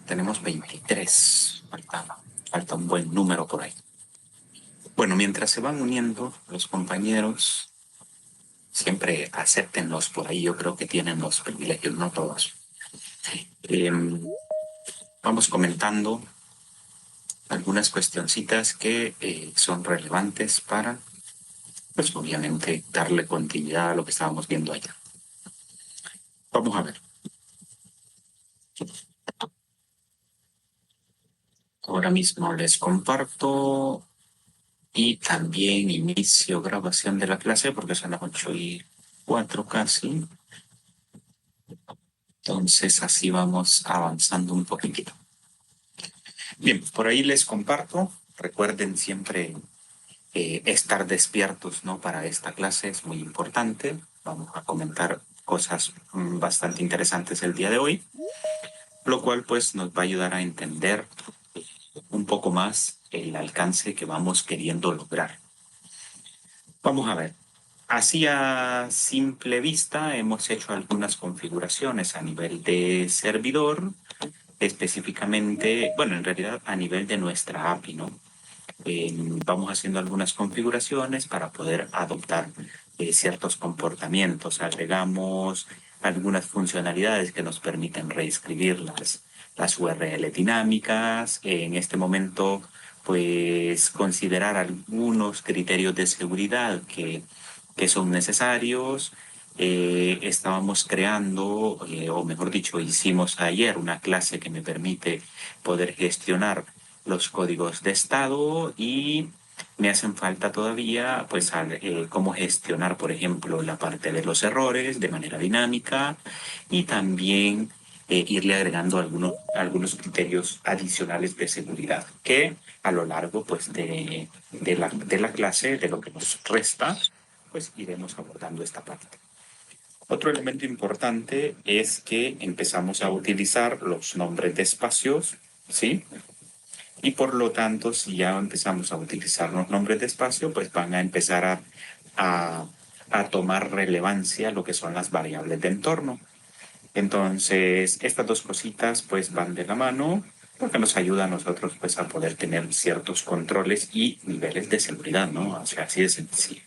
tenemos 23. Falta un buen número por ahí. Bueno, mientras se van uniendo los compañeros, siempre acéptenlos por ahí. Yo creo que tienen los privilegios, no todos. Vamos comentando algunas cuestioncitas que son relevantes para, pues obviamente, darle continuidad a lo que estábamos viendo allá. Vamos a ver. Ahora mismo les comparto y también inicio grabación de la clase porque son las 8:04 casi. Entonces así vamos avanzando un poquitito. Bien, por ahí les comparto. Recuerden siempre estar despiertos, ¿no? Para esta clase es muy importante. Vamos a comentar cosas bastante interesantes el día de hoy, lo cual pues nos va a ayudar a entender un poco más el alcance que vamos queriendo lograr. Vamos a ver. Así a simple vista hemos hecho algunas configuraciones a nivel de servidor, específicamente, bueno, en realidad a nivel de nuestra API, ¿no? Vamos haciendo algunas configuraciones para poder adoptar ciertos comportamientos. Agregamos algunas funcionalidades que nos permiten reescribir las URL dinámicas. En este momento, pues considerar algunos criterios de seguridad que son necesarios. Estábamos creando, o mejor dicho, hicimos ayer una clase que me permite poder gestionar los códigos de estado y me hacen falta todavía, pues, cómo gestionar, por ejemplo, la parte de los errores de manera dinámica y también irle agregando algunos criterios adicionales de seguridad que a lo largo, pues, de la clase, de lo que nos resta, pues iremos abordando esta parte. Otro elemento importante es que empezamos a utilizar los nombres de espacios, ¿sí? Y por lo tanto, si ya empezamos a utilizar los nombres de espacio, pues van a empezar a, a tomar relevancia lo que son las variables de entorno. Entonces, estas dos cositas pues van de la mano porque nos ayuda a nosotros pues a poder tener ciertos controles y niveles de seguridad, ¿no? O sea, así de sencillo.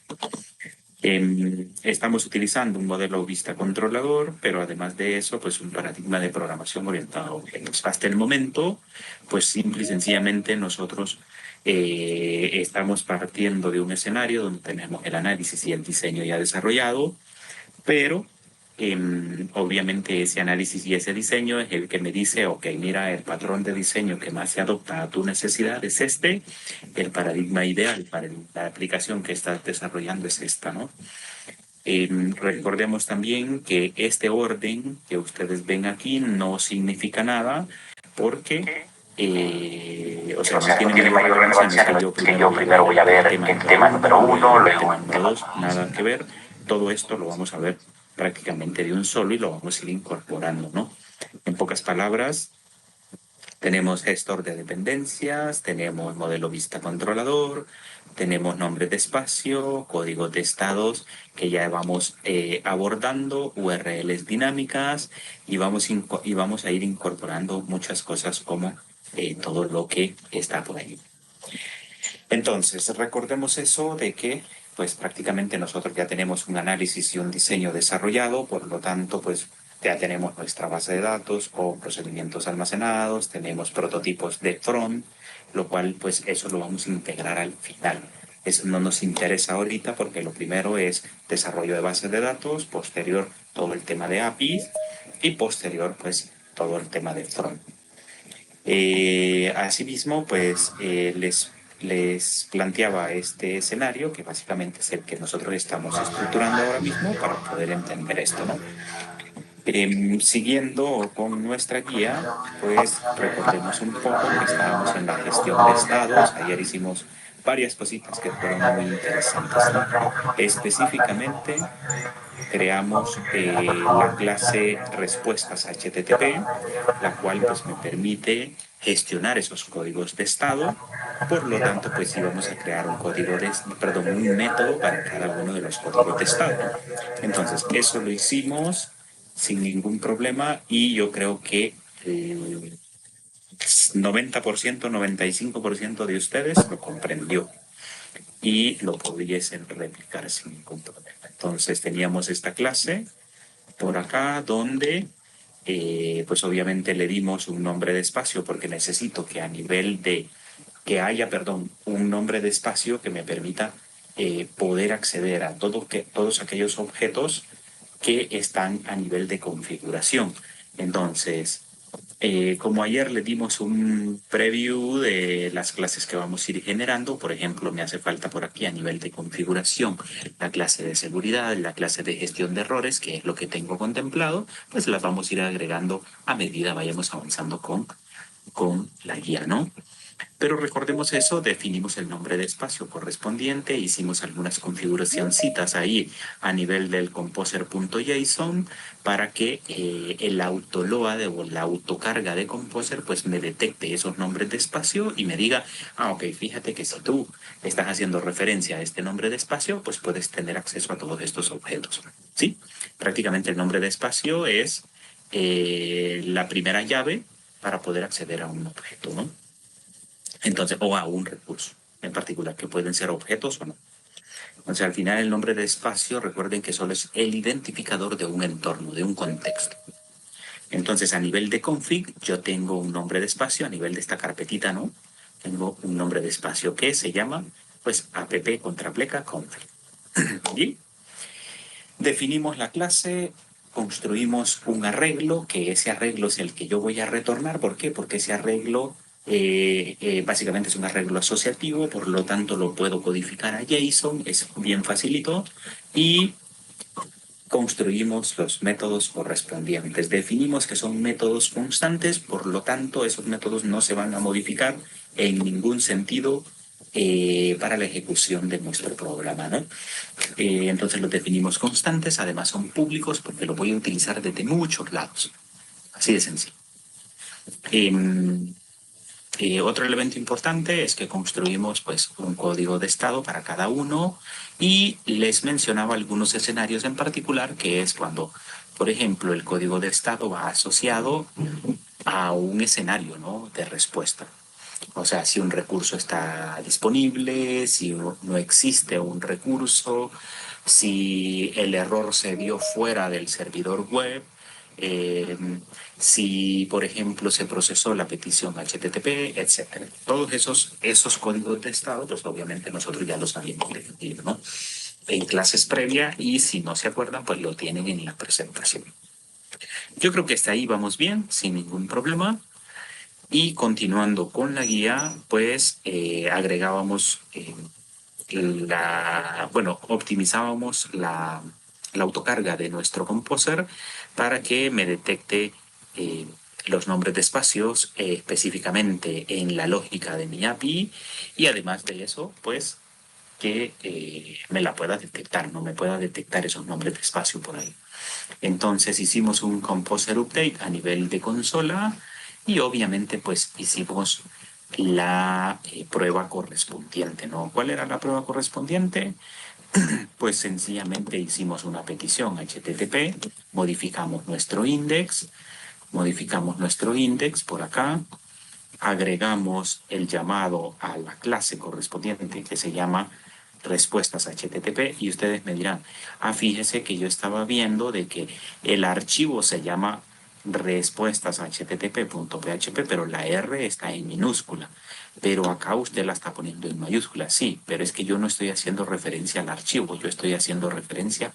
Estamos utilizando un modelo vista controlador, pero además de eso, pues un paradigma de programación orientado a objetos. Hasta el momento, pues simple y sencillamente nosotros estamos partiendo de un escenario donde tenemos el análisis y el diseño ya desarrollado, pero obviamente ese análisis y ese diseño es el que me dice, ok, mira, el patrón de diseño que más se adopta a tu necesidad es este, el paradigma ideal para la aplicación que estás desarrollando es esta, ¿no? Recordemos también que este orden que ustedes ven aquí no significa nada porque, o sea, no tiene mayor relevancia, no es que yo primero voy a ver el tema número uno, luego el tema número dos, nada que ver. Todo esto lo vamos a ver prácticamente de un solo y lo vamos a ir incorporando, ¿no? En pocas palabras, tenemos gestor de dependencias, tenemos modelo vista controlador, tenemos nombres de espacio, códigos de estados que ya vamos abordando, URLs dinámicas y vamos a ir incorporando muchas cosas como todo lo que está por ahí. Entonces, recordemos eso de que pues prácticamente nosotros ya tenemos un análisis y un diseño desarrollado, por lo tanto, pues ya tenemos nuestra base de datos con procedimientos almacenados, tenemos prototipos de front, lo cual pues eso lo vamos a integrar al final. Eso no nos interesa ahorita porque lo primero es desarrollo de bases de datos, posterior todo el tema de APIs y posterior pues todo el tema de front. Asimismo, pues les planteaba este escenario, que básicamente es el que nosotros estamos estructurando ahora mismo para poder entender esto, ¿no? Siguiendo con nuestra guía, pues recordemos un poco que estábamos en la gestión de estados. Ayer hicimos varias cositas que fueron muy interesantes, ¿no? Específicamente, creamos la clase respuestas HTTP, la cual pues me permite gestionar esos códigos de estado. Por lo tanto, pues íbamos a crear un método para cada uno de los códigos de estado. Entonces, eso lo hicimos sin ningún problema y yo creo que 90%, 95% de ustedes lo comprendió y lo pudiesen replicar sin ningún problema. Entonces teníamos esta clase por acá donde pues obviamente le dimos un nombre de espacio porque necesito que a nivel de que haya, perdón, un nombre de espacio que me permita poder acceder a todos aquellos objetos que están a nivel de configuración. Entonces, como ayer le dimos un preview de las clases que vamos a ir generando, por ejemplo, me hace falta por aquí a nivel de configuración la clase de seguridad, la clase de gestión de errores, que es lo que tengo contemplado, pues las vamos a ir agregando a medida vayamos avanzando con la guía, ¿no? Pero recordemos eso, definimos el nombre de espacio correspondiente, hicimos algunas configuracioncitas ahí a nivel del composer.json para que el autoload o la autocarga de composer pues me detecte esos nombres de espacio y me diga, ah, ok, fíjate que si tú estás haciendo referencia a este nombre de espacio, pues puedes tener acceso a todos estos objetos, ¿sí? Prácticamente el nombre de espacio es la primera llave para poder acceder a un objeto, ¿no? Entonces, o a un recurso en particular, que pueden ser objetos o no. Entonces, al final el nombre de espacio, recuerden que solo es el identificador de un entorno, de un contexto. Entonces, a nivel de config, yo tengo un nombre de espacio, a nivel de esta carpetita, ¿no? Tengo un nombre de espacio que se llama, pues, app contrapleca config. ¿Y? Definimos la clase, construimos un arreglo, que ese arreglo es el que yo voy a retornar. ¿Por qué? Porque ese arreglo básicamente es un arreglo asociativo, por lo tanto lo puedo codificar a JSON, es bien facilito, y construimos los métodos correspondientes. Definimos que son métodos constantes, por lo tanto esos métodos no se van a modificar en ningún sentido para la ejecución de nuestro programa, ¿no? Entonces los definimos constantes, además son públicos porque los voy a utilizar desde muchos lados. Así de sencillo. Otro elemento importante es que construimos pues, un código de estado para cada uno y les mencionaba algunos escenarios en particular, que es cuando, por ejemplo, el código de estado va asociado a un escenario, ¿no?, de respuesta. O sea, si un recurso está disponible, si no existe un recurso, si el error se dio fuera del servidor web, eh, si, por ejemplo, se procesó la petición HTTP, etcétera. Todos esos códigos de estado, pues obviamente nosotros ya los habíamos definido, ¿no?, en clases previas, y si no se acuerdan, pues lo tienen en la presentación. Yo creo que hasta ahí vamos bien, sin ningún problema. Y continuando con la guía, pues agregábamos optimizábamos la autocarga de nuestro composer para que me detecte eh, los nombres de espacios específicamente en la lógica de mi API, y además de eso, pues que me la pueda detectar, no me pueda detectar esos nombres de espacio por ahí. Entonces hicimos un composer update a nivel de consola y obviamente pues hicimos la prueba correspondiente, ¿no? ¿Cuál era la prueba correspondiente? Pues sencillamente hicimos una petición HTTP, modificamos nuestro index por acá, agregamos el llamado a la clase correspondiente que se llama respuestas HTTP, y ustedes me dirán, ah, fíjese que yo estaba viendo de que el archivo se llama respuestas http.php, pero la R está en minúscula, pero acá usted la está poniendo en mayúscula. Sí, pero es que yo no estoy haciendo referencia al archivo, yo estoy haciendo referencia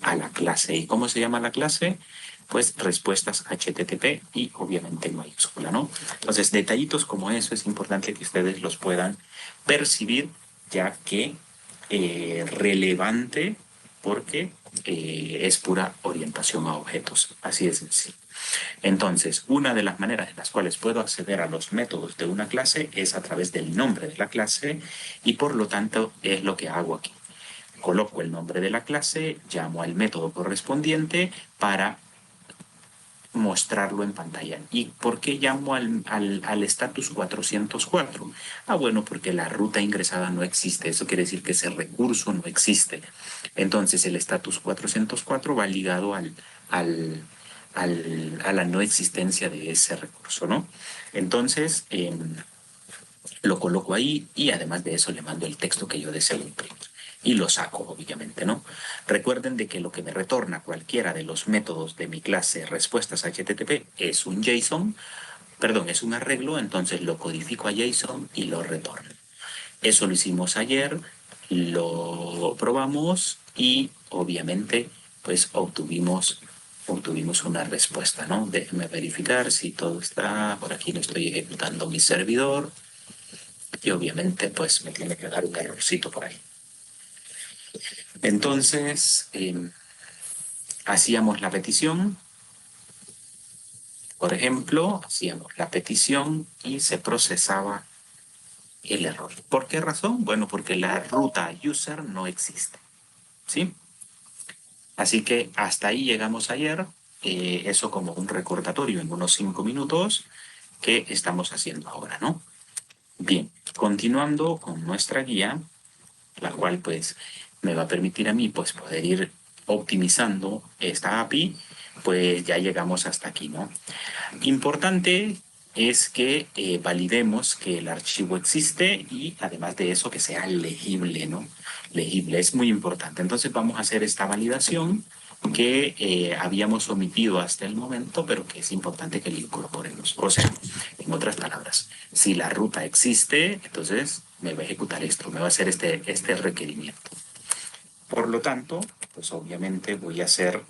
a la clase. ¿Y cómo se llama la clase? Pues respuestas HTTP, y obviamente en mayúscula, ¿no? Entonces, detallitos como eso es importante que ustedes los puedan percibir, ya que relevante, porque es pura orientación a objetos, así de sencillo. Entonces, una de las maneras en las cuales puedo acceder a los métodos de una clase es a través del nombre de la clase, y por lo tanto es lo que hago aquí. Coloco el nombre de la clase, llamo al método correspondiente para mostrarlo en pantalla. ¿Y por qué llamo al status 404? Ah, bueno, porque la ruta ingresada no existe. Eso quiere decir que ese recurso no existe. Entonces el status 404 va ligado a la no existencia de ese recurso, ¿no? Entonces, lo coloco ahí y además de eso le mando el texto que yo deseo imprimir. Y lo saco, obviamente, ¿no? Recuerden de que lo que me retorna cualquiera de los métodos de mi clase respuestas HTTP es un JSON, perdón, es un arreglo, entonces lo codifico a JSON y lo retorno. Eso lo hicimos ayer, lo probamos y obviamente pues obtuvimos una respuesta, ¿no? Déjenme verificar si todo está, por aquí lo estoy ejecutando mi servidor y obviamente pues me tiene que dar un errorcito por ahí. Entonces, hacíamos la petición, por ejemplo, hacíamos la petición y se procesaba el error. ¿Por qué razón? Bueno, porque la ruta user no existe, ¿sí? Así que hasta ahí llegamos ayer, eso como un recordatorio en unos 5 minutos que estamos haciendo ahora, ¿no? Bien, continuando con nuestra guía, la cual pues me va a permitir a mí pues poder ir optimizando esta API, pues ya llegamos hasta aquí, ¿no? Importante es que validemos que el archivo existe y además de eso que sea legible, ¿no? Legible es muy importante. Entonces vamos a hacer esta validación que habíamos omitido hasta el momento, pero que es importante que le incorporemos. O sea, en otras palabras, si la ruta existe, entonces me va a ejecutar esto, me va a hacer este requerimiento. Por lo tanto, pues obviamente voy a hacer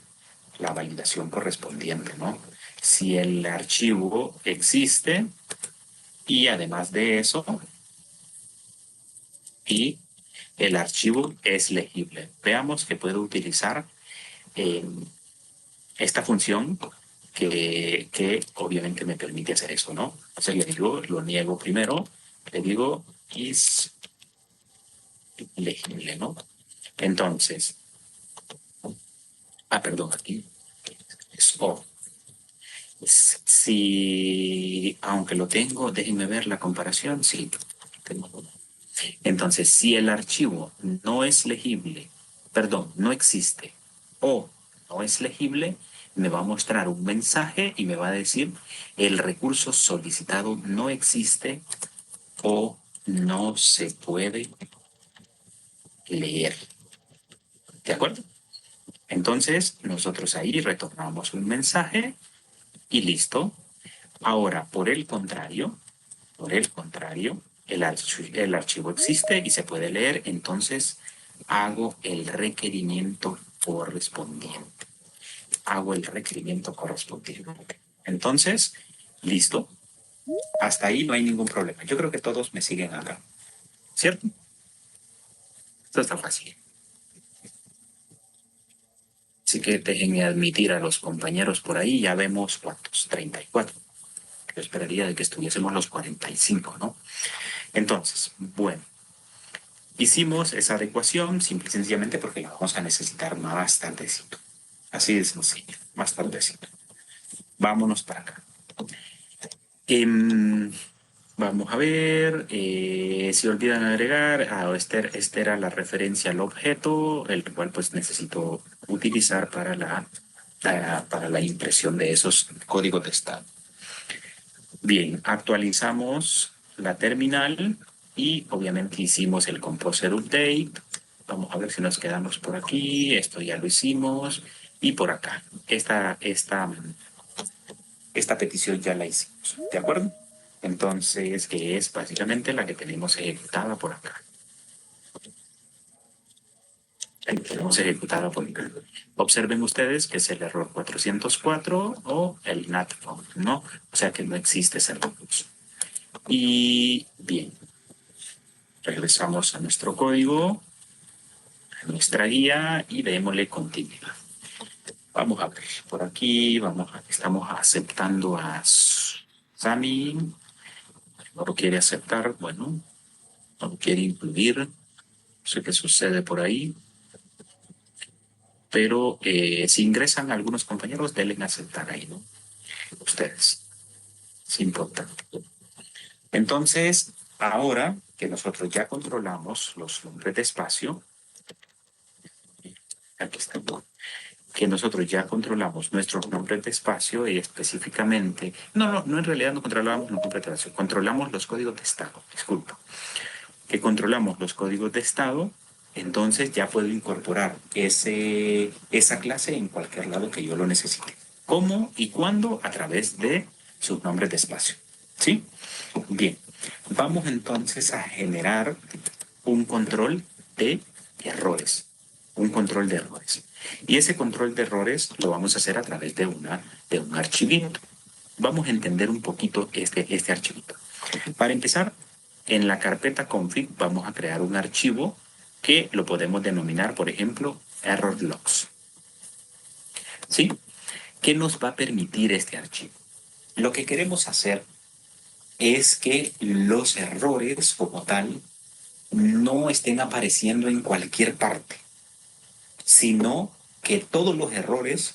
la validación correspondiente, ¿no? Si el archivo existe y además de eso, y el archivo es legible. Veamos que puedo utilizar eh, esta función que obviamente me permite hacer eso, ¿no? Entonces le digo, lo niego primero, le digo is legible, ¿no? Entonces, perdón, aquí es O. Si, aunque lo tengo, déjenme ver la comparación, sí, tengo. Entonces, si el archivo no es legible, perdón, no existe o no es legible, me va a mostrar un mensaje y me va a decir el recurso solicitado no existe o no se puede leer. ¿De acuerdo? Entonces, nosotros ahí retornamos un mensaje y listo. Ahora, por el contrario, el archivo existe y se puede leer, entonces hago el requerimiento correspondiente. Hago el requerimiento correspondiente. Entonces, listo. Hasta ahí no hay ningún problema. Yo creo que todos me siguen acá. ¿Cierto? Esto está fácil. Así que déjenme admitir a los compañeros por ahí. Ya vemos cuántos, 34. Yo esperaría de que estuviésemos los 45, ¿no? Entonces, bueno, hicimos esa adecuación simple y sencillamente porque la vamos a necesitar más tardecito. Así de sencillo, más tardecito. Vámonos para acá. Vamos a ver, si olvidan agregar, esta era la referencia al objeto, el cual pues necesito utilizar para la impresión de esos códigos de estado. Bien, actualizamos la terminal y obviamente hicimos el composer update. Vamos a ver si nos quedamos por aquí. Esto ya lo hicimos. Y por acá. Esta petición ya la hicimos. ¿De acuerdo? Entonces, que es básicamente la que tenemos ejecutada por acá. La que tenemos ejecutada por acá. Observen ustedes que es el error 404 o el NAT phone, ¿no? O sea que no existe ese recurso. Y bien, regresamos a nuestro código, a nuestra guía y démosle continuidad. Vamos a ver, por aquí estamos aceptando a Sami. No lo quiere aceptar, bueno, no lo quiere incluir. No sé qué sucede por ahí. Pero si ingresan algunos compañeros, denle a aceptar ahí, ¿no? Ustedes. Es importante. Entonces, ahora que nosotros ya controlamos los nombres de espacio, aquí está. que nosotros ya controlamos nuestros nombres de espacio y específicamente, no en realidad no controlamos los nombres de espacio, controlamos los códigos de estado, disculpa, que controlamos los códigos de estado, entonces ya puedo incorporar esa clase en cualquier lado que yo lo necesite. ¿Cómo y cuándo? A través de sus nombres de espacio. ¿Sí? Bien, vamos entonces a generar un control de errores. Un control de errores. Y ese control de errores lo vamos a hacer a través de un archivito. Vamos a entender un poquito este archivito. Para empezar, en la carpeta config vamos a crear un archivo que lo podemos denominar, por ejemplo, error logs. ¿Sí? ¿Qué nos va a permitir este archivo? Lo que queremos hacer es que los errores como tal no estén apareciendo en cualquier parte, sino que todos los errores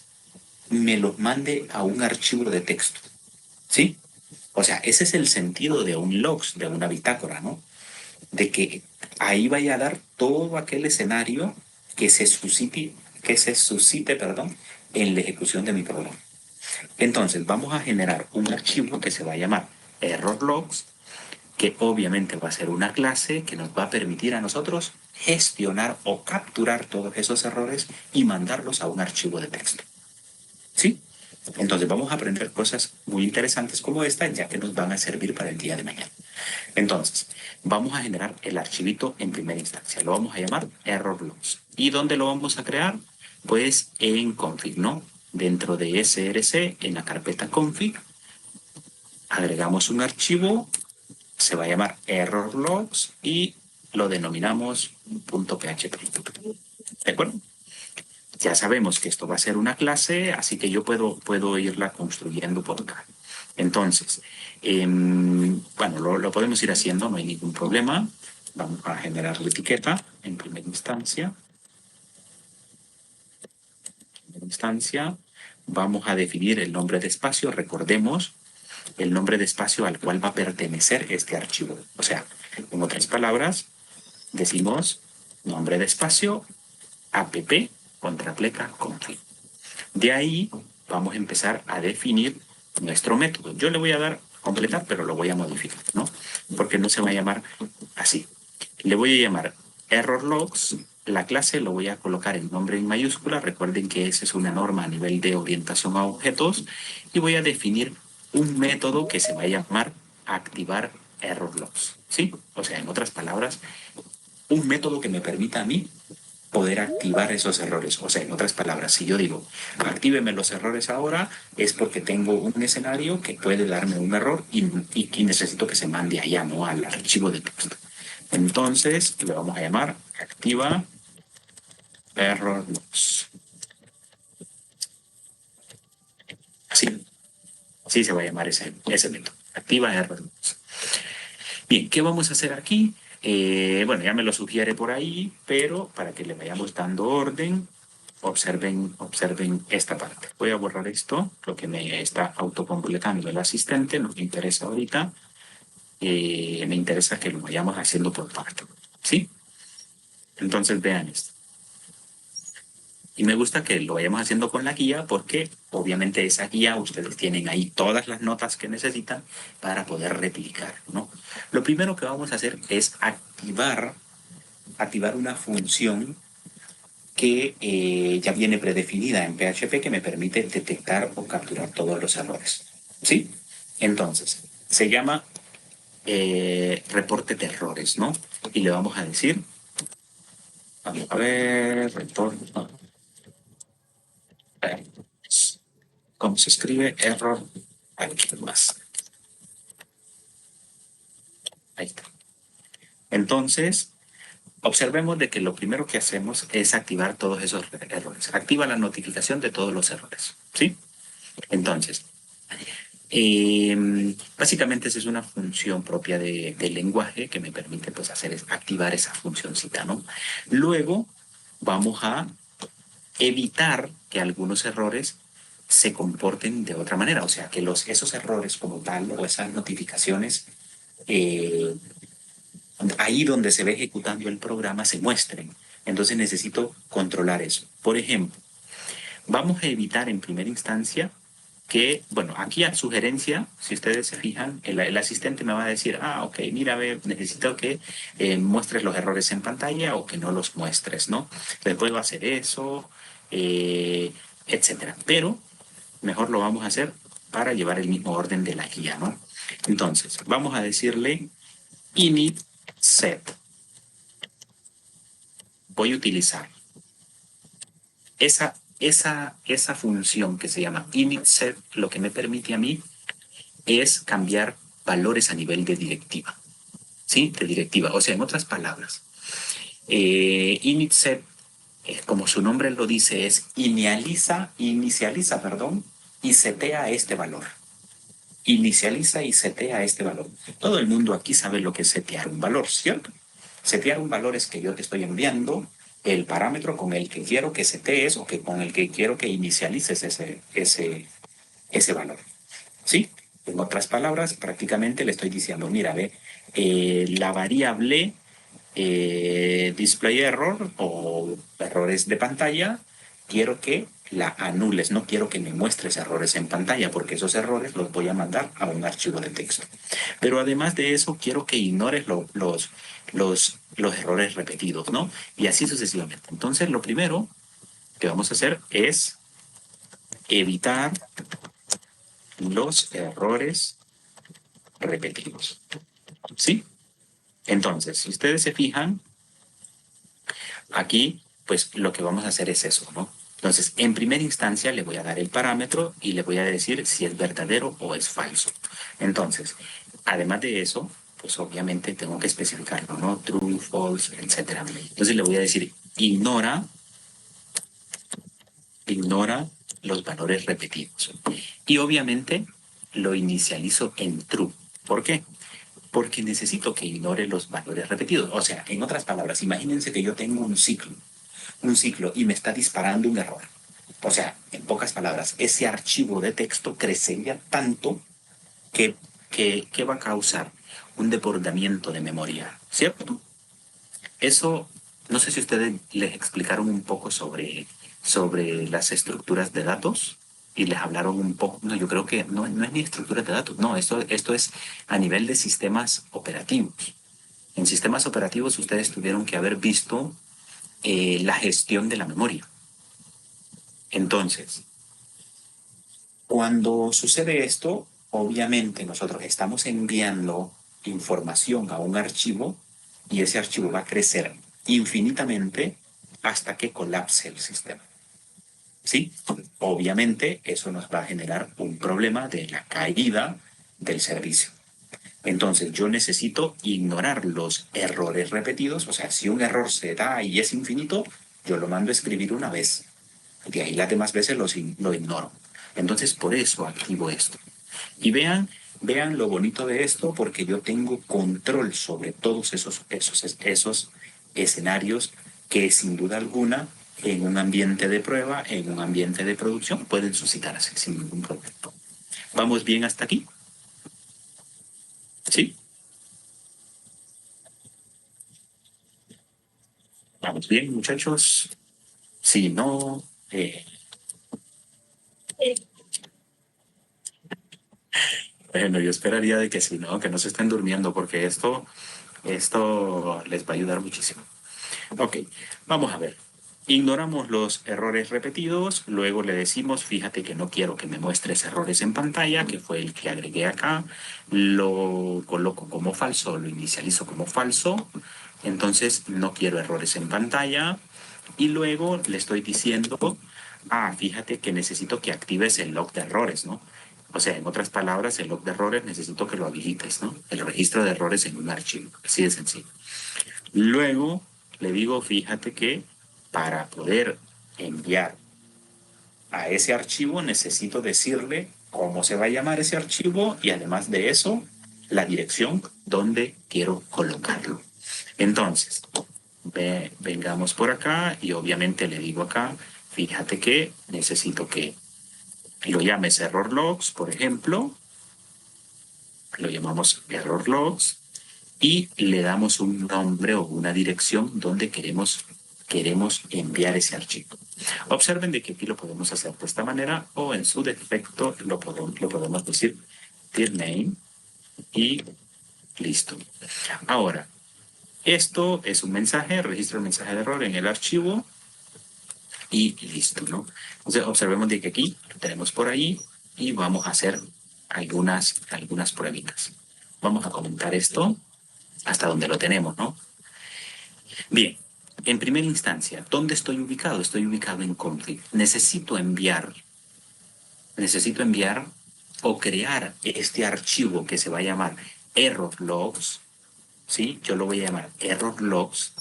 me los mande a un archivo de texto. ¿Sí? O sea, ese es el sentido de un logs, de una bitácora, ¿no? De que ahí vaya a dar todo aquel escenario que se suscite, perdón, en la ejecución de mi programa. Entonces, vamos a generar un archivo que se va a llamar error logs, que obviamente va a ser una clase que nos va a permitir a nosotros gestionar o capturar todos esos errores y mandarlos a un archivo de texto. ¿Sí? Entonces vamos a aprender cosas muy interesantes como esta, ya que nos van a servir para el día de mañana. Entonces, vamos a generar el archivito en primera instancia. Lo vamos a llamar error logs. ¿Y dónde lo vamos a crear? Pues en config, ¿no? Dentro de src, en la carpeta config, agregamos un archivo, se va a llamar error logs y lo denominamos .php. ¿De acuerdo? Ya sabemos que esto va a ser una clase, así que yo puedo irla construyendo por acá. Entonces, bueno, lo podemos ir haciendo, no hay ningún problema. Vamos a generar la etiqueta en primera instancia. Vamos a definir el nombre de espacio. Recordemos el nombre de espacio al cual va a pertenecer este archivo. O sea, en otras palabras, decimos nombre de espacio app contrapleca config. De ahí vamos a empezar a definir nuestro método. Yo le voy a dar completar, pero lo voy a modificar, ¿no? Porque no se va a llamar así. Le voy a llamar error logs. La clase lo voy a colocar en nombre en mayúscula. Recuerden que esa es una norma a nivel de orientación a objetos. Y voy a definir un método que se va a llamar activar error logs. ¿Sí? O sea, en otras palabras, un método que me permita a mí poder activar esos errores. O sea, en otras palabras, si yo digo, actíveme los errores ahora, es porque tengo un escenario que puede darme un error y necesito que se mande allá, ¿no? Al archivo de texto. Entonces, le vamos a llamar activa error logs. Así se va a llamar ese método. Activa error logs. Bien, ¿qué vamos a hacer aquí? Bueno, ya me lo sugiere por ahí, pero para que le vayamos dando orden, observen esta parte. Voy a borrar esto, lo que me está autocompletando el asistente, no me interesa ahorita. Me interesa que lo vayamos haciendo por parte. ¿Sí? Entonces vean esto. Y me gusta que lo vayamos haciendo con la guía porque obviamente esa guía ustedes tienen ahí todas las notas que necesitan para poder replicar, ¿no? Lo primero que vamos a hacer es activar una función que ya viene predefinida en PHP que me permite detectar o capturar todos los errores. ¿Sí? Entonces, se llama reporte de errores, ¿no? Y le vamos a decir, vamos a ver, reporte, ¿cómo se escribe? Error, aquí más. Ahí está. Entonces, observemos de que lo primero que hacemos es activar todos esos errores. Activa la notificación de todos los errores, ¿sí? Entonces, básicamente esa es una función propia del lenguaje que me permite pues activar esa funcioncita, ¿no? Luego vamos a evitar que algunos errores se comporten de otra manera, o sea, que esos errores como tal o esas notificaciones eh, ahí donde se ve ejecutando el programa se muestren. Entonces necesito controlar eso. Por ejemplo, Vamos a evitar en primera instancia que, bueno, aquí a sugerencia, si ustedes se fijan, el asistente me va a decir, ah, ok, mira, ve, necesito que muestres los errores en pantalla o que no los muestres, ¿no? Le puedo hacer eso, etcétera. Pero mejor lo vamos a hacer para llevar el mismo orden de la guía, ¿no? Entonces, vamos a decirle init set. Voy a utilizar esa función que se llama init set, lo que me permite a mí es cambiar valores a nivel de directiva, ¿sí? De directiva. O sea, en otras palabras, init set, como su nombre lo dice, es inicializa, perdón, y setea este valor. Inicializa y setea este valor. Todo el mundo aquí sabe lo que es setear un valor, ¿cierto? Setear un valor es que yo te estoy enviando el parámetro con el que quiero que setees o que con el que quiero que inicialices ese valor. ¿Sí? En otras palabras, prácticamente le estoy diciendo, mira, ve, la variable display error o errores de pantalla, quiero que la anules, no quiero que me muestres errores en pantalla, porque esos errores los voy a mandar a un archivo de texto. Pero además de eso, quiero que ignores los errores repetidos, ¿no? Y así sucesivamente. Entonces, lo primero que vamos a hacer es evitar los errores repetidos, ¿sí? Entonces, si ustedes se fijan, aquí, pues lo que vamos a hacer es eso, ¿no? Entonces, en primera instancia le voy a dar el parámetro y le voy a decir si es verdadero o es falso. Entonces, además de eso, pues obviamente tengo que especificarlo, ¿no? True, false, etc. Entonces le voy a decir, ignora los valores repetidos. Y obviamente lo inicializo en true. ¿Por qué? Porque necesito que ignore los valores repetidos. O sea, en otras palabras, imagínense que yo tengo un ciclo y me está disparando un error. O sea, en pocas palabras, ese archivo de texto crecería tanto que va a causar un desbordamiento de memoria, ¿cierto? Eso, no sé si ustedes les explicaron un poco sobre las estructuras de datos y les hablaron un poco, no, yo creo que no es ni estructuras de datos, no, esto es a nivel de sistemas operativos. En sistemas operativos ustedes tuvieron que haber visto la gestión de la memoria. Entonces, cuando sucede esto, obviamente nosotros estamos enviando información a un archivo y ese archivo va a crecer infinitamente hasta que colapse el sistema. ¿Sí? Obviamente eso nos va a generar un problema de la caída del servicio. Entonces yo necesito ignorar los errores repetidos, o sea, si un error se da y es infinito, yo lo mando a escribir una vez. De ahí las demás veces lo ignoro. Entonces por eso activo esto. Y vean lo bonito de esto, porque yo tengo control sobre todos esos escenarios que sin duda alguna en un ambiente de prueba, en un ambiente de producción, pueden suscitarse sin ningún problema. ¿Vamos bien hasta aquí? ¿Sí? ¿Vamos bien, muchachos? Si no, bueno, yo esperaría de que sí, ¿no? Que no se estén durmiendo, porque esto les va a ayudar muchísimo. Ok, vamos a ver. Ignoramos los errores repetidos, luego le decimos, fíjate que no quiero que me muestres errores en pantalla, que fue el que agregué acá, lo coloco como falso, lo inicializo como falso, entonces no quiero errores en pantalla, y luego le estoy diciendo, ah, fíjate que necesito que actives el log de errores, ¿no? O sea, en otras palabras, el log de errores necesito que lo habilites, ¿no? El registro de errores en un archivo, así de sencillo. Luego le digo, fíjate que para poder enviar a ese archivo necesito decirle cómo se va a llamar ese archivo y además de eso, la dirección donde quiero colocarlo. Entonces, vengamos por acá y obviamente le digo acá, fíjate que necesito que lo llames error logs, por ejemplo, lo llamamos error logs y le damos un nombre o una dirección donde queremos enviar ese archivo. Observen de que aquí lo podemos hacer de esta manera o en su defecto lo podemos decir dir name y listo. Ahora, esto es un mensaje, registro el mensaje de error en el archivo y listo, ¿no? Entonces observemos de que aquí lo tenemos por ahí y vamos a hacer algunas pruebitas. Vamos a comentar esto hasta donde lo tenemos, ¿no? Bien, en primera instancia, ¿dónde estoy ubicado? Estoy ubicado en config. Necesito enviar o crear este archivo que se va a llamar error logs, ¿sí? Yo lo voy a llamar error logs.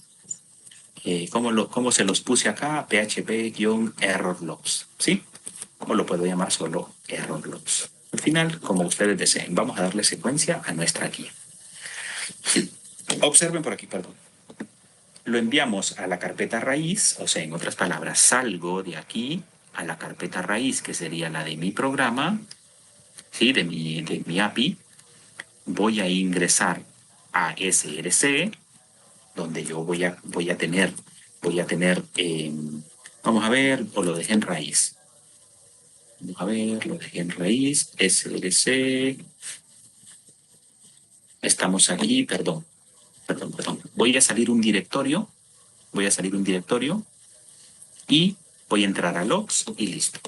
¿Cómo se los puse acá? php-error logs, ¿sí? O lo puedo llamar solo error logs. Al final, como ustedes deseen, vamos a darle secuencia a nuestra guía. Observen por aquí, perdón. Lo enviamos a la carpeta raíz, o sea, en otras palabras, salgo de aquí a la carpeta raíz, que sería la de mi programa, ¿sí? de mi API. Voy a ingresar a src, donde yo voy a tener, vamos a ver, o lo dejé en raíz. Vamos a ver, lo dejé en raíz, src. Estamos aquí, perdón. Voy a salir un directorio y voy a entrar a logs y listo.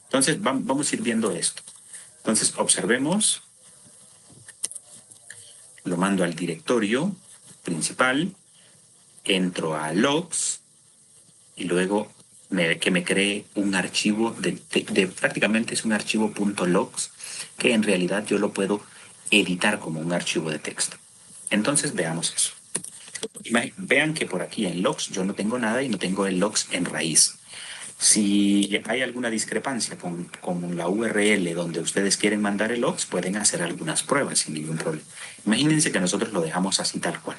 Entonces vamos a ir viendo esto. Entonces observemos, lo mando al directorio principal, entro a logs y luego que me cree un archivo prácticamente es un archivo .logs que en realidad yo lo puedo editar como un archivo de texto. Entonces veamos eso. Vean que por aquí en logs yo no tengo nada y no tengo el logs en raíz. Si hay alguna discrepancia con la URL donde ustedes quieren mandar el logs, pueden hacer algunas pruebas sin ningún problema. Imagínense que nosotros lo dejamos así tal cual,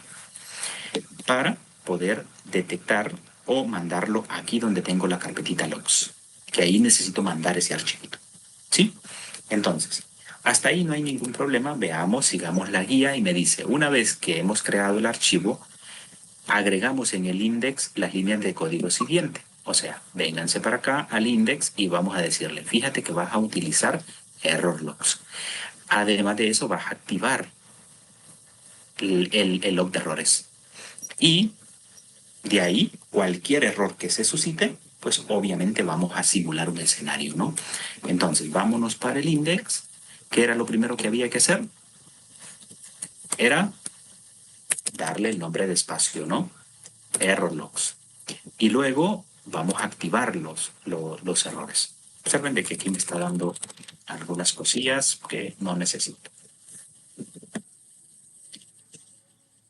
para poder detectar o mandarlo aquí donde tengo la carpetita logs, que ahí necesito mandar ese archivito. ¿Sí? Entonces, hasta ahí no hay ningún problema. Veamos, sigamos la guía y me dice, una vez que hemos creado el archivo, agregamos en el index las líneas de código siguiente. O sea, vénganse para acá al index y vamos a decirle, fíjate que vas a utilizar error logs. Además de eso, vas a activar el log de errores. Y de ahí, cualquier error que se suscite, pues obviamente vamos a simular un escenario, ¿no? Entonces, vámonos para el index. ¿Qué era lo primero que había que hacer? Era darle el nombre de espacio, ¿no? Error logs. Y luego vamos a activar los errores. Observen de que aquí me está dando algunas cosillas que no necesito.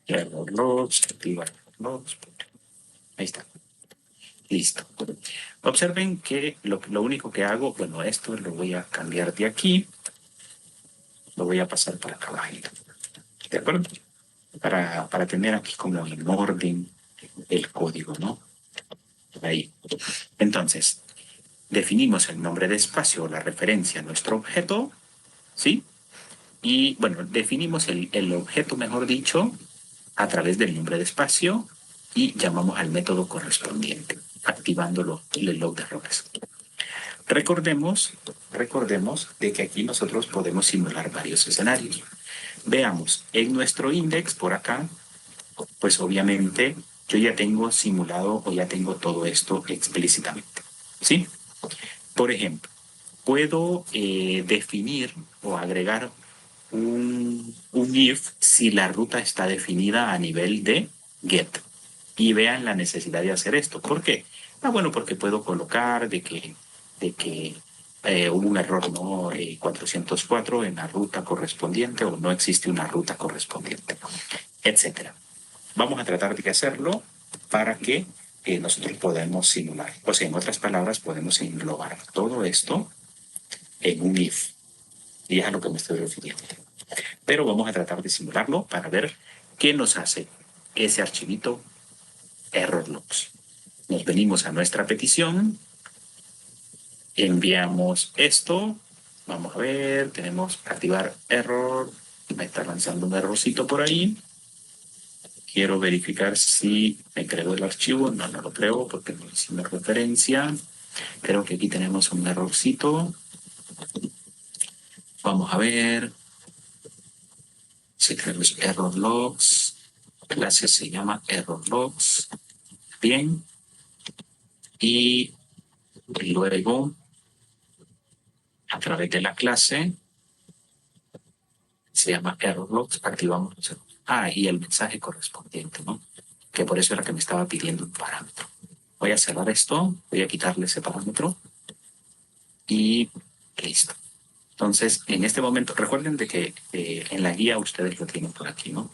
Error logs, activar error logs. Ahí está. Listo. Observen que lo único que hago, bueno, esto lo voy a cambiar de aquí. Lo voy a pasar para acá abajo. ¿De acuerdo? Para tener aquí como en orden el código, ¿no? Ahí. Entonces, definimos el nombre de espacio o la referencia a nuestro objeto, ¿sí? Y bueno, definimos el objeto, mejor dicho, a través del nombre de espacio y llamamos al método correspondiente, activándolo el log de errores. Recordemos de que aquí nosotros podemos simular varios escenarios. Veamos, en nuestro index por acá, pues obviamente yo ya tengo simulado o ya tengo todo esto explícitamente, ¿sí? Por ejemplo, puedo definir o agregar un if si la ruta está definida a nivel de get. Y vean la necesidad de hacer esto. ¿Por qué? Bueno, porque puedo colocar de que hubo un error, ¿no? 404 en la ruta correspondiente o no existe una ruta correspondiente, etcétera. Vamos a tratar de hacerlo para que nosotros podamos simular. O sea, en otras palabras, podemos englobar todo esto en un if. Y es a lo que me estoy refiriendo. Pero vamos a tratar de simularlo para ver qué nos hace ese archivito error logs. Nos venimos a nuestra petición, enviamos esto, vamos a ver, tenemos activar error, me está lanzando un errorcito por ahí, quiero verificar si me creó el archivo. No, no lo creo porque no hicimos referencia. Creo que aquí tenemos un errorcito. Vamos a ver si tenemos error logs. La clase se llama error logs. Bien. Y luego, a través de la clase, se llama error logs, activamos los errores. Y el mensaje correspondiente, ¿no? Que por eso era que me estaba pidiendo un parámetro. Voy a cerrar esto, voy a quitarle ese parámetro y listo. Entonces, en este momento, recuerden de que en la guía ustedes lo tienen por aquí, ¿no?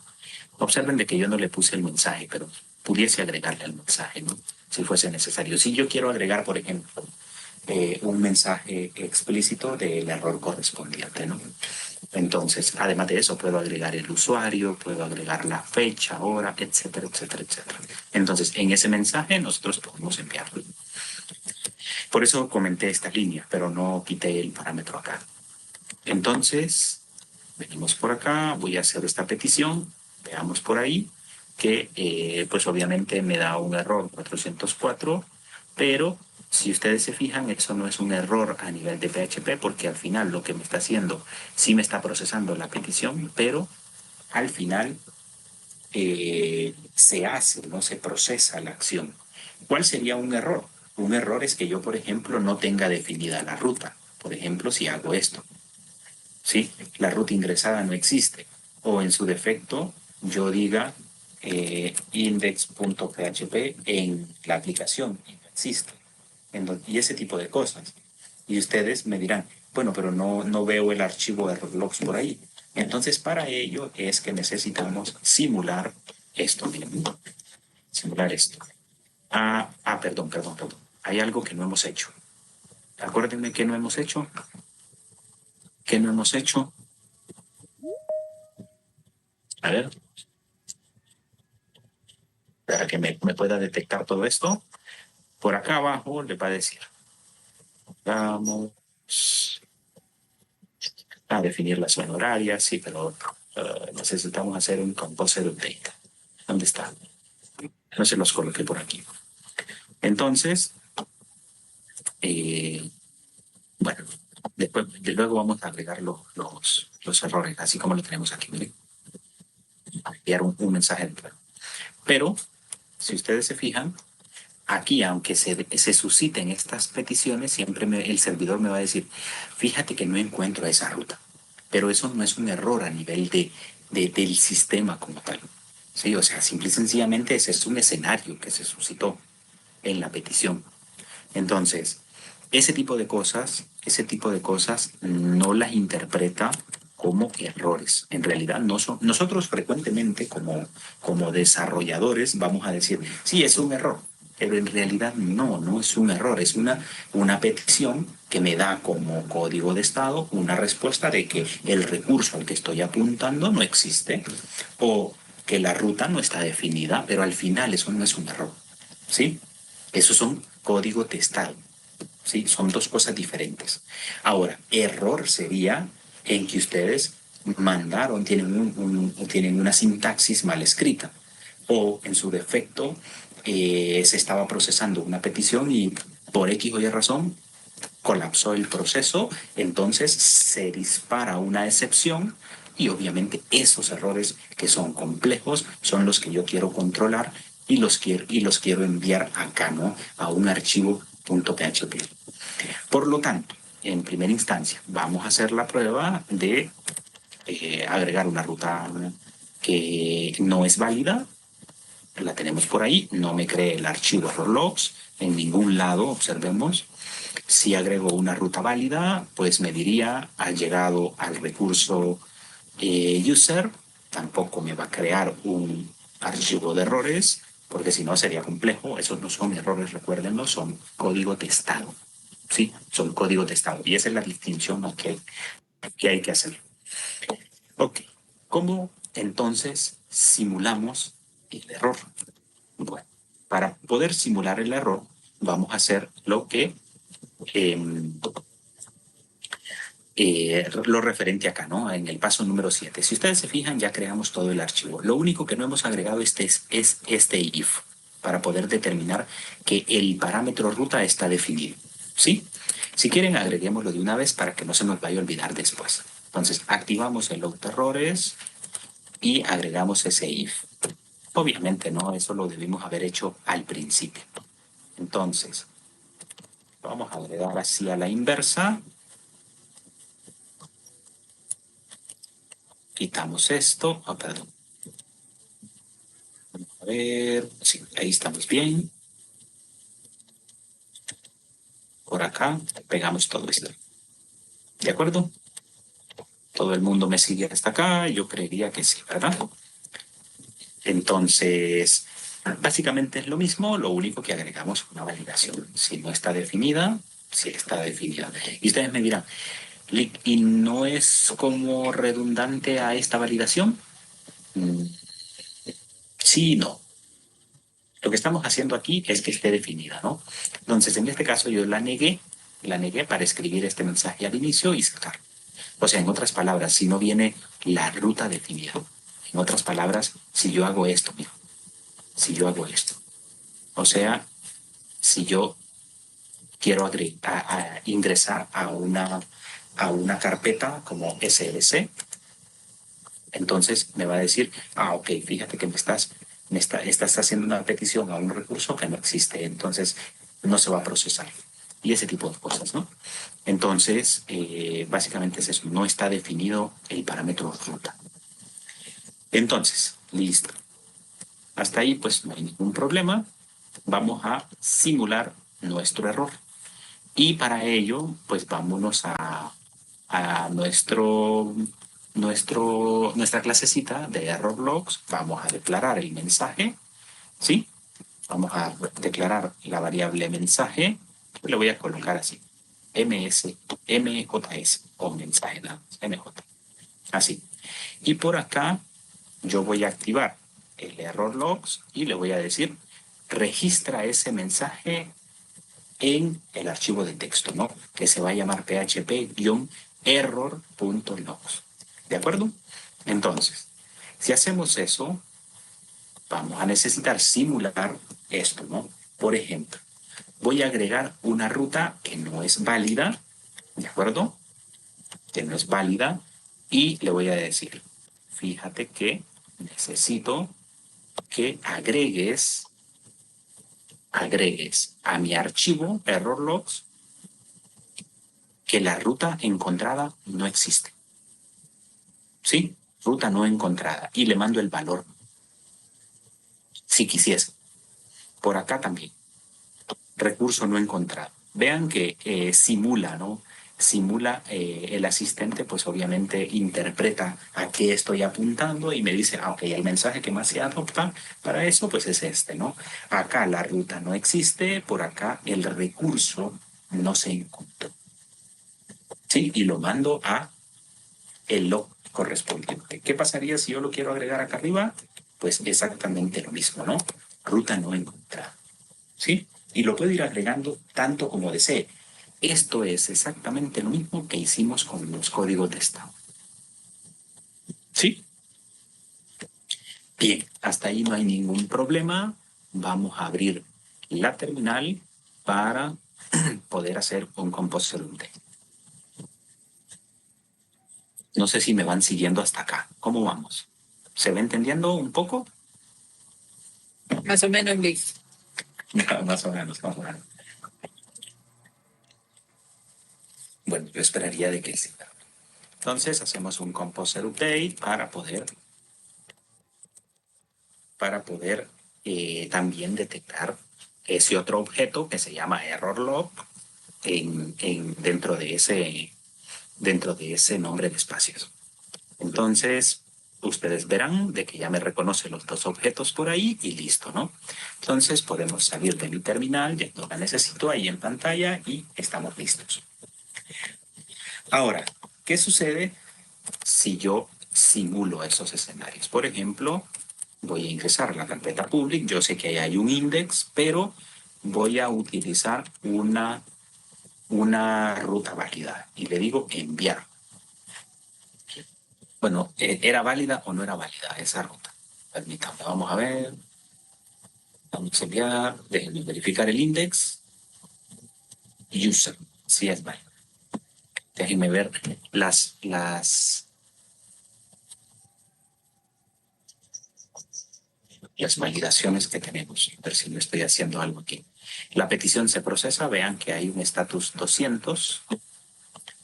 Observen de que yo no le puse el mensaje, pero pudiese agregarle el mensaje, ¿no? Si fuese necesario. Si yo quiero agregar, por ejemplo, un mensaje explícito del error correspondiente, ¿no? Entonces, además de eso, puedo agregar el usuario, puedo agregar la fecha, hora, etcétera, etcétera, etcétera. Entonces, en ese mensaje nosotros podemos enviarlo. Por eso comenté esta línea, pero no quité el parámetro acá. Entonces, venimos por acá, voy a hacer esta petición, veamos por ahí, que pues obviamente me da un error 404, pero si ustedes se fijan, eso no es un error a nivel de PHP, porque al final lo que me está haciendo, sí me está procesando la petición, pero al final se hace, no se procesa la acción. ¿Cuál sería un error? Un error es que yo, por ejemplo, no tenga definida la ruta. Por ejemplo, si hago esto, ¿sí? La ruta ingresada no existe. O en su defecto, yo diga index.php en la aplicación y no existe. Y ese tipo de cosas. Y ustedes me dirán, bueno, pero no veo el archivo de logs por ahí. Entonces, para ello es que necesitamos simular esto, miren, simular esto. Perdón. Hay algo que no hemos hecho. Acuérdenme que no hemos hecho. ¿Qué no hemos hecho? A ver, para que me pueda detectar todo esto. Por acá abajo le va a decir, vamos a definir la zona horaria, sí, pero necesitamos hacer un composer update. ¿Dónde está? No se los coloqué por aquí. Entonces, eh, bueno, luego vamos a agregar los errores, así como lo tenemos aquí. Miren, a enviar un mensaje de error. Pero, si ustedes se fijan, aquí, aunque se susciten estas peticiones, siempre el servidor me va a decir, fíjate que no encuentro esa ruta. Pero eso no es un error a nivel del sistema como tal. Sí, o sea, simple y sencillamente ese es un escenario que se suscitó en la petición. Entonces, ese tipo de cosas no las interpreta como errores. En realidad no son. Nosotros frecuentemente como desarrolladores vamos a decir, sí, es un error, pero en realidad no es un error, es una petición que me da como código de estado una respuesta de que el recurso al que estoy apuntando no existe o que la ruta no está definida, pero al final eso no es un error. ¿Sí? Esos son código testado. ¿Sí? Son dos cosas diferentes. Ahora, error sería en que ustedes mandaron, tienen una sintaxis mal escrita o en su defecto se estaba procesando una petición y por X o Y razón colapsó el proceso, entonces se dispara una excepción y obviamente esos errores que son complejos son los que yo quiero controlar y los quiero enviar acá, ¿no? A un archivo .php. Por lo tanto, en primera instancia, vamos a hacer la prueba de agregar una ruta que no es válida. La tenemos por ahí, no me cree el archivo error logs en ningún lado, observemos. Si agrego una ruta válida, pues me diría, ha llegado al recurso user, tampoco me va a crear un archivo de errores, porque si no sería complejo. Esos no son errores, recuérdenlo, son código testado. Sí, son código testado. Y esa es la distinción que hay que hacer. Ok, ¿cómo entonces simulamos el error? Bueno, para poder simular el error, vamos a hacer lo que lo referente acá, ¿no? En el paso número 7. Si ustedes se fijan, ya creamos todo el archivo. Lo único que no hemos agregado es este if para poder determinar que el parámetro ruta está definido, ¿sí? Si quieren, agreguémoslo de una vez para que no se nos vaya a olvidar después. Entonces, activamos el load errores y agregamos ese if. Obviamente, ¿no? Eso lo debimos haber hecho al principio. Entonces, vamos a agregar así a la inversa. Quitamos esto. Oh, perdón. A ver. Sí, ahí estamos bien. Por acá pegamos todo esto. ¿De acuerdo? Todo el mundo me sigue hasta acá. Yo creería que sí, ¿verdad? Entonces, básicamente es lo mismo, lo único que agregamos una validación. Si no está definida, si está definida. Y ustedes me dirán, ¿y no es como redundante a esta validación? Sí y no. Lo que estamos haciendo aquí es que esté definida, ¿no? Entonces, en este caso yo la negué para escribir este mensaje al inicio y sacar. O sea, en otras palabras, si no viene la ruta definida. En otras palabras, si yo hago esto, mira, si yo hago esto. O sea, si yo quiero ingresar a una carpeta como SLC, entonces me va a decir, ok, fíjate que estás haciendo una petición a un recurso que no existe, entonces no se va a procesar. Y ese tipo de cosas, ¿no? Entonces, básicamente es eso, no está definido el parámetro ruta. Entonces, listo. Hasta ahí, pues no hay ningún problema. Vamos a simular nuestro error. Y para ello, pues vámonos a nuestra clasecita de error logs. Vamos a declarar el mensaje, ¿sí? Vamos a declarar la variable mensaje. Le voy a colocar así, mjs, o mensaje nada más, mj. Así. Y por acá yo voy a activar el error logs y le voy a decir, registra ese mensaje en el archivo de texto, ¿no? Que se va a llamar php-error.logs. ¿De acuerdo? Entonces, si hacemos eso, vamos a necesitar simular esto, ¿no? Por ejemplo, voy a agregar una ruta que no es válida, ¿de acuerdo? Que no es válida, y le voy a decir, fíjate que necesito que agregues a mi archivo error logs que la ruta encontrada no existe. ¿Sí? Ruta no encontrada. Y le mando el valor, si quisiese. Por acá también. Recurso no encontrado. Vean que simula, ¿no? Simula el asistente, pues obviamente interpreta a qué estoy apuntando y me dice, ok, el mensaje que más se adopta para eso, pues es este, ¿no? Acá la ruta no existe, por acá el recurso no se encontró. ¿Sí? Y lo mando a el log correspondiente. ¿Qué pasaría si yo lo quiero agregar acá arriba? Pues exactamente lo mismo, ¿no? Ruta no encontrada. ¿Sí? Y lo puedo ir agregando tanto como desee. Esto es exactamente lo mismo que hicimos con los códigos de estado. ¿Sí? Bien, hasta ahí no hay ningún problema. Vamos a abrir la terminal para poder hacer un composer update. No sé si me van siguiendo hasta acá. ¿Cómo vamos? ¿Se va entendiendo un poco? Más o menos, Luis. Más o menos, más o menos. Bueno, yo esperaría de que sí. Entonces hacemos un composer update para poder también detectar ese otro objeto que se llama error log dentro de ese nombre de espacios. Entonces, ustedes verán de que ya me reconoce los dos objetos por ahí y listo, ¿no? Entonces podemos salir de mi terminal, ya no la necesito ahí en pantalla y estamos listos. Ahora, ¿qué sucede si yo simulo esos escenarios? Por ejemplo, voy a ingresar a la carpeta public, yo sé que ahí hay un index, pero voy a utilizar una una ruta válida y le digo enviar. Bueno, ¿era válida o no era válida esa ruta? Permítanme, vamos a ver. Vamos a enviar, déjenme verificar el index. User, sí es válido. Déjenme ver las validaciones que tenemos. A ver si no estoy haciendo algo aquí. La petición se procesa, vean que hay un estatus 200,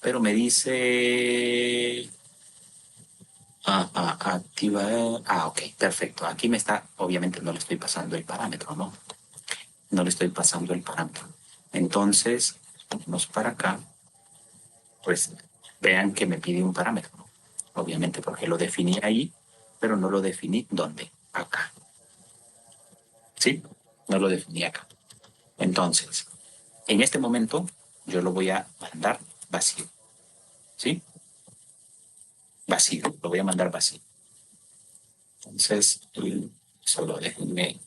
pero me dice... activa... ok, perfecto. Aquí me está, obviamente no le estoy pasando el parámetro, ¿no? No le estoy pasando el parámetro. Entonces, vamos para acá, pues vean que me pide un parámetro, ¿no? Obviamente porque lo definí ahí, pero no lo definí ¿dónde? Acá. ¿Sí? No lo definí acá. Entonces, en este momento yo lo voy a mandar vacío. ¿Sí? Vacío. Lo voy a mandar vacío. Entonces, solo déjenme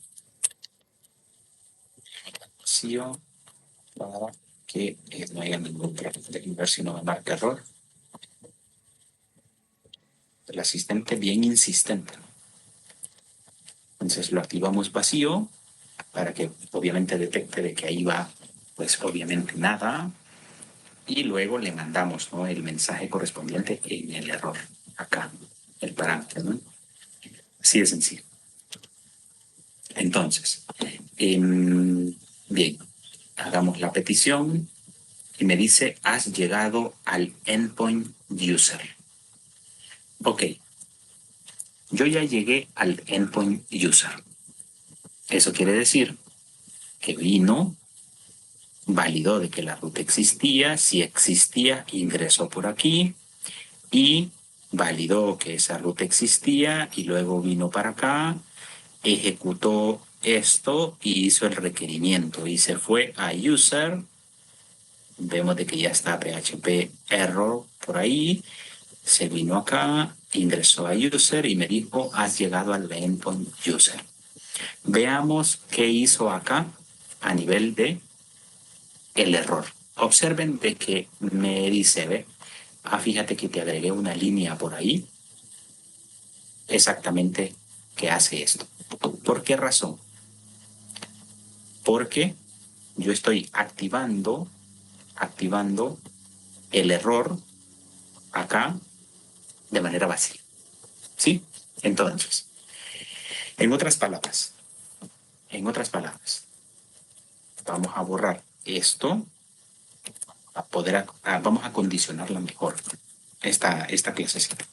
vacío para que no haya ningún problema. Déjenme ver si no me marca error. El asistente bien insistente. Entonces lo activamos vacío para que obviamente detecte de que ahí va, pues obviamente nada. Y luego le mandamos, ¿no?, el mensaje correspondiente en el error. Acá, el parámetro, ¿no? Así de sencillo. Entonces, bien, hagamos la petición y me dice, has llegado al endpoint user. Ok, yo ya llegué al endpoint user. Eso quiere decir que vino, validó de que la ruta existía, si existía, ingresó por aquí y validó que esa ruta existía y luego vino para acá, ejecutó esto y hizo el requerimiento y se fue a user. Vemos de que ya está PHP error por ahí. Se vino acá, ingresó a user y me dijo, has llegado al endpoint user. Veamos qué hizo acá a nivel de el error. Observen de que me dice, ¿ve? Fíjate que te agregué una línea por ahí. Exactamente que hace esto. ¿Por qué razón? Porque yo estoy activando el error acá de manera vacía. ¿Sí? Entonces, en otras palabras, vamos a borrar esto, vamos a condicionarla mejor, esta clasecita.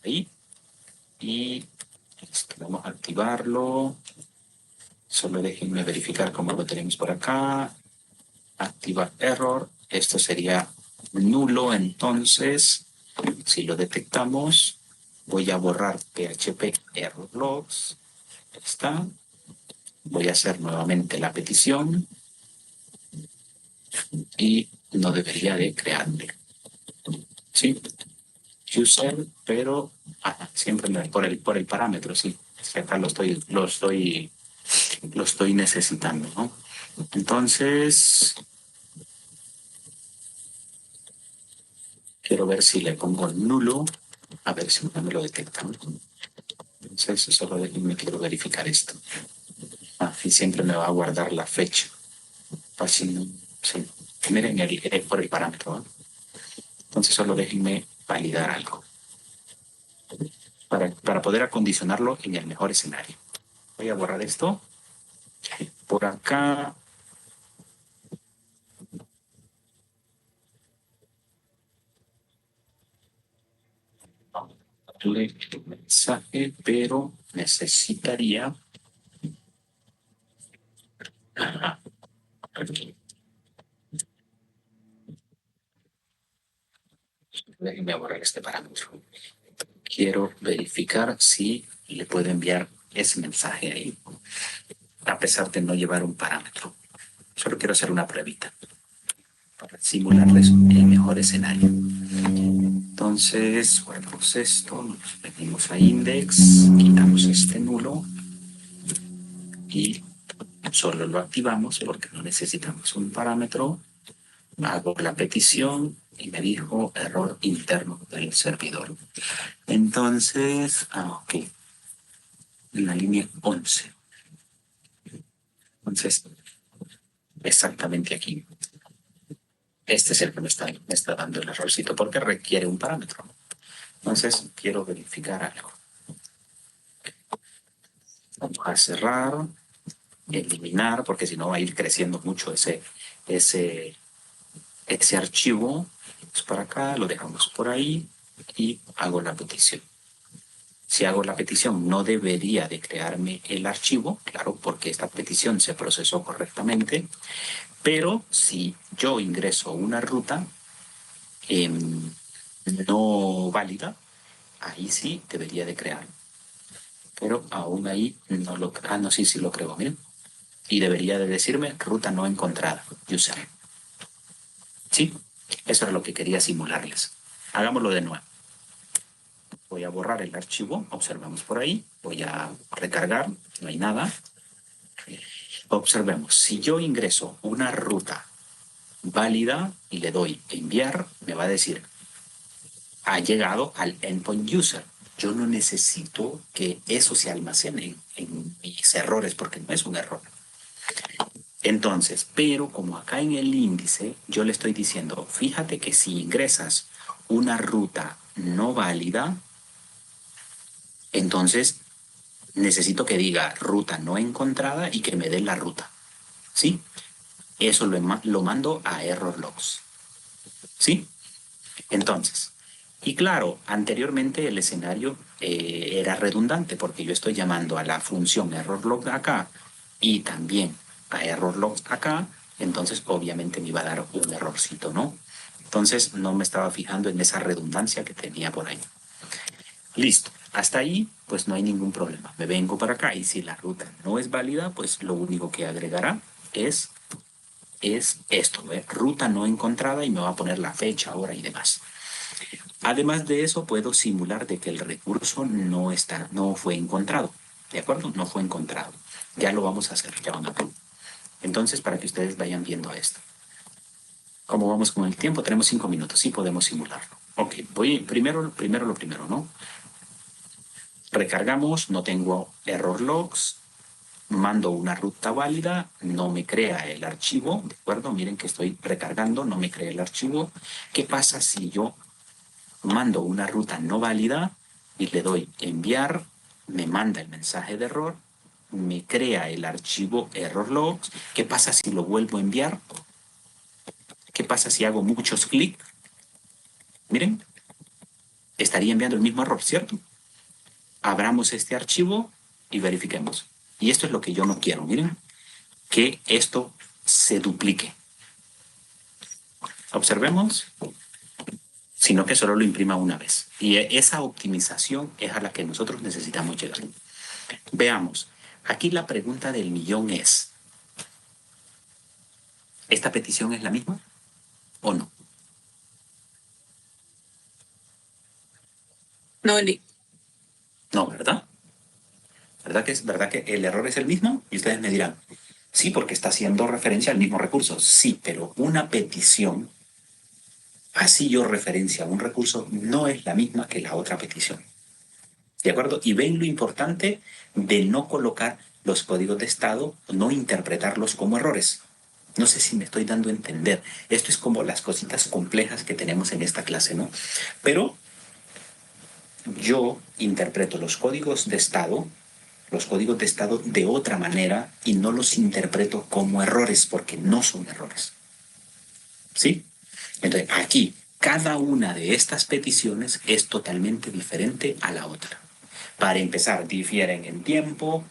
Ahí. Y listo, vamos a activarlo. Solo déjenme verificar cómo lo tenemos por acá. Activar error. Esto sería nulo, entonces, si lo detectamos, voy a borrar PHP error logs. Ahí está. Voy a hacer nuevamente la petición y no debería de crearle. ¿Sí? User, pero siempre por el parámetro, sí. Acá lo estoy necesitando, ¿no? Entonces, quiero ver si le pongo nulo, a ver si no me lo detecta. Entonces, solo me quiero verificar esto. Y siempre me va a guardar la fecha. Así, sí. Miren por el parámetro, ¿no? Entonces, solo déjenme validar algo para poder acondicionarlo en el mejor escenario. Voy a borrar esto. Por acá. El mensaje, pero necesitaría... Déjenme borrar este parámetro. Quiero verificar si le puedo enviar ese mensaje ahí, a pesar de no llevar un parámetro. Solo quiero hacer una pruebita para simularles el mejor escenario. Entonces, guardamos esto, nos venimos a index, quitamos este nulo y solo lo activamos porque no necesitamos un parámetro. Hago la petición y me dijo error interno del servidor. Entonces, ok, en la línea 11. Entonces, exactamente aquí. Este es el que me está dando el errorcito porque requiere un parámetro. Entonces, quiero verificar algo. Vamos a cerrar, eliminar, porque si no va a ir creciendo mucho ese archivo. Es para acá, lo dejamos por ahí y hago la petición. Si hago la petición, no debería de crearme el archivo, claro, porque esta petición se procesó correctamente, pero si yo ingreso una ruta no válida, ahí sí debería de crear. Pero aún ahí no lo... Ah, no, sí, sí lo creo, miren. Y debería de decirme ruta no encontrada, user. Sí, eso era lo que quería simularles. Hagámoslo de nuevo. Voy a borrar el archivo, observamos por ahí, voy a recargar, no hay nada. Observemos, si yo ingreso una ruta válida y le doy enviar, me va a decir, ha llegado al endpoint user. Yo no necesito que eso se almacene en mis errores porque no es un error. Entonces, pero como acá en el índice yo le estoy diciendo, fíjate que si ingresas una ruta no válida, entonces necesito que diga ruta no encontrada y que me dé la ruta. ¿Sí? Eso lo mando a error logs. ¿Sí? Entonces, y claro, anteriormente el escenario era redundante porque yo estoy llamando a la función errorlog acá y también a errorlog acá, entonces obviamente me iba a dar un errorcito, ¿no? Entonces no me estaba fijando en esa redundancia que tenía por ahí. Listo, hasta ahí pues no hay ningún problema. Me vengo para acá y si la ruta no es válida, pues lo único que agregará es esto, ¿ve? Ruta no encontrada y me va a poner la fecha, hora y demás. Además de eso, puedo simular de que el recurso no fue encontrado. ¿De acuerdo? No fue encontrado. Ya lo vamos a hacer, ya van a ver. Entonces, para que ustedes vayan viendo esto. ¿Cómo vamos con el tiempo? Tenemos 5 minutos, sí podemos simularlo. Ok, voy primero lo primero, ¿no? Recargamos, no tengo error logs, mando una ruta válida, no me crea el archivo, ¿de acuerdo? Miren que estoy recargando, no me crea el archivo. ¿Qué pasa si yo mando una ruta no válida y le doy enviar, me manda el mensaje de error, me crea el archivo error logs? ¿Qué pasa si lo vuelvo a enviar? ¿Qué pasa si hago muchos clics? Miren, estaría enviando el mismo error, ¿cierto? Abramos este archivo y verifiquemos. Y esto es lo que yo no quiero, miren, que esto se duplique. Observemos, sino que solo lo imprima una vez. Y esa optimización es a la que nosotros necesitamos llegar. Veamos, aquí la pregunta del millón es, ¿esta petición es la misma o no? No, Lee. No, ¿verdad? ¿Verdad que el error es el mismo? Y ustedes me dirán, sí, porque está haciendo referencia al mismo recurso. Sí, pero una petición, así yo referencia a un recurso, no es la misma que la otra petición. ¿De acuerdo? Y ven lo importante de no colocar los códigos de estado, no interpretarlos como errores. No sé si me estoy dando a entender. Esto es como las cositas complejas que tenemos en esta clase, ¿no? Pero yo interpreto los códigos de estado de otra manera y no los interpreto como errores porque no son errores. ¿Sí? Entonces, aquí, cada una de estas peticiones es totalmente diferente a la otra. Para empezar, difieren en tiempo,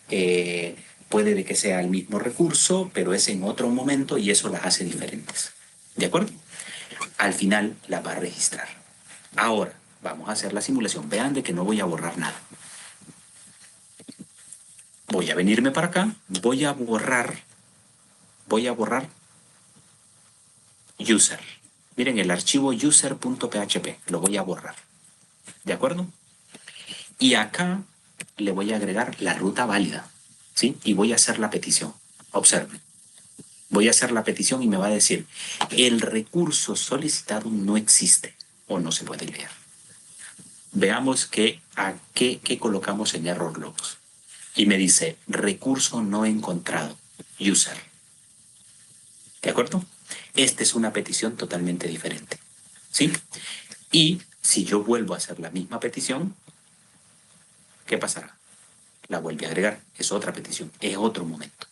puede de que sea el mismo recurso, pero es en otro momento y eso las hace diferentes. ¿De acuerdo? Al final la va a registrar. Ahora, vamos a hacer la simulación. Vean de que no voy a borrar nada. Voy a venirme para acá, voy a borrar user. Miren, el archivo user.php lo voy a borrar. ¿De acuerdo? Y acá le voy a agregar la ruta válida. ¿Sí? Y voy a hacer la petición. Observen. Voy a hacer la petición y me va a decir, el recurso solicitado no existe o no se puede leer. Veamos qué colocamos en error logs. Y me dice, recurso no encontrado, user. ¿De acuerdo? Esta es una petición totalmente diferente. ¿Sí? Y si yo vuelvo a hacer la misma petición, ¿qué pasará? La vuelve a agregar. Es otra petición, es otro momento.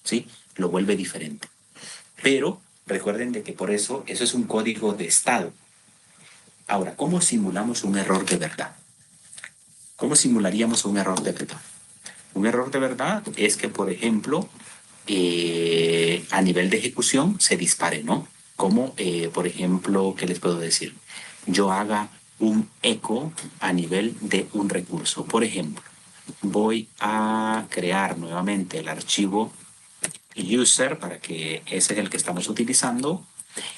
¿Sí? Lo vuelve diferente. Pero recuerden de que por eso es un código de estado. Ahora, ¿cómo simulamos un error de verdad? ¿Cómo simularíamos un error de verdad? Un error de verdad es que, por ejemplo, a nivel de ejecución se dispare, ¿no? Como, por ejemplo, ¿qué les puedo decir? Yo haga un eco a nivel de un recurso. Por ejemplo, voy a crear nuevamente el archivo user para que ese es el que estamos utilizando.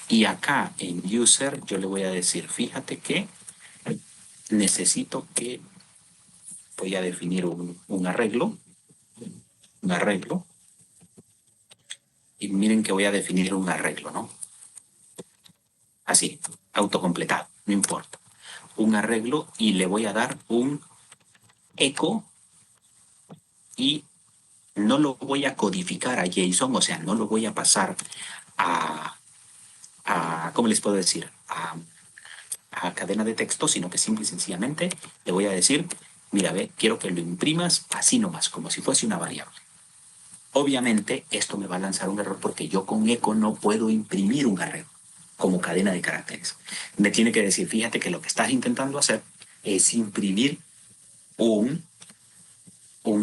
Y acá en user yo le voy a decir, fíjate que necesito que voy a definir un arreglo y miren que voy a definir un arreglo, ¿no? Así, autocompletado, no importa. Un arreglo y le voy a dar un eco y no lo voy a codificar a JSON, o sea, no lo voy a pasar ¿cómo les puedo decir? A cadena de texto, sino que simple y sencillamente le voy a decir, mira, ve, quiero que lo imprimas así nomás, como si fuese una variable. Obviamente, esto me va a lanzar un error porque yo con eco no puedo imprimir un arreglo como cadena de caracteres. Me tiene que decir, fíjate que lo que estás intentando hacer es imprimir un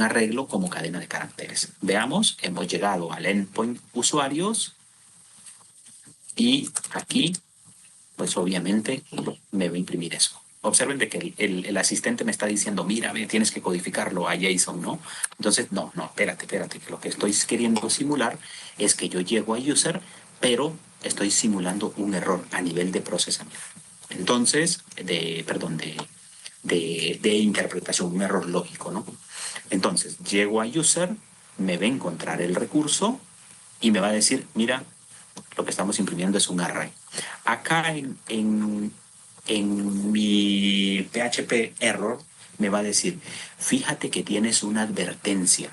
arreglo como cadena de caracteres. Veamos, hemos llegado al endpoint usuarios y aquí, pues obviamente me va a imprimir eso. Observen de que el asistente me está diciendo, mira, tienes que codificarlo a JSON, ¿no? Entonces, no, espérate, que lo que estoy queriendo simular es que yo llego a user, pero estoy simulando un error a nivel de procesamiento. Entonces, de interpretación, un error lógico, ¿no? Entonces, llego a user, me va a encontrar el recurso y me va a decir, mira, lo que estamos imprimiendo es un array. Acá en mi PHP error me va a decir, fíjate que tienes una advertencia.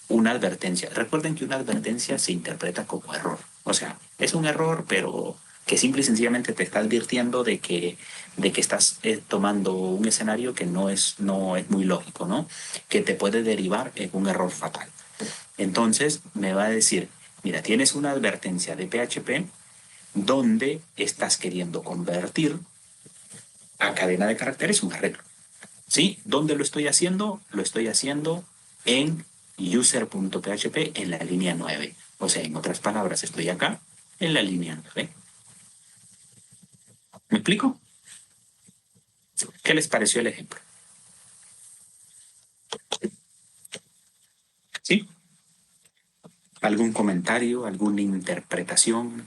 Una advertencia. Recuerden que una advertencia se interpreta como error. O sea, es un error, pero que simple y sencillamente te está advirtiendo de que estás tomando un escenario que no es muy lógico, ¿no? Que te puede derivar en un error fatal. Entonces me va a decir, mira, tienes una advertencia de PHP donde estás queriendo convertir a cadena de caracteres un arreglo. ¿Sí? ¿Dónde lo estoy haciendo? Lo estoy haciendo en user.php en la línea 9. O sea, en otras palabras, estoy acá en la línea 9. ¿Me explico? ¿Qué les pareció el ejemplo? ¿Sí? ¿Algún comentario? ¿Alguna interpretación?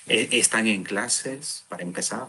¿Están en clases para empezar?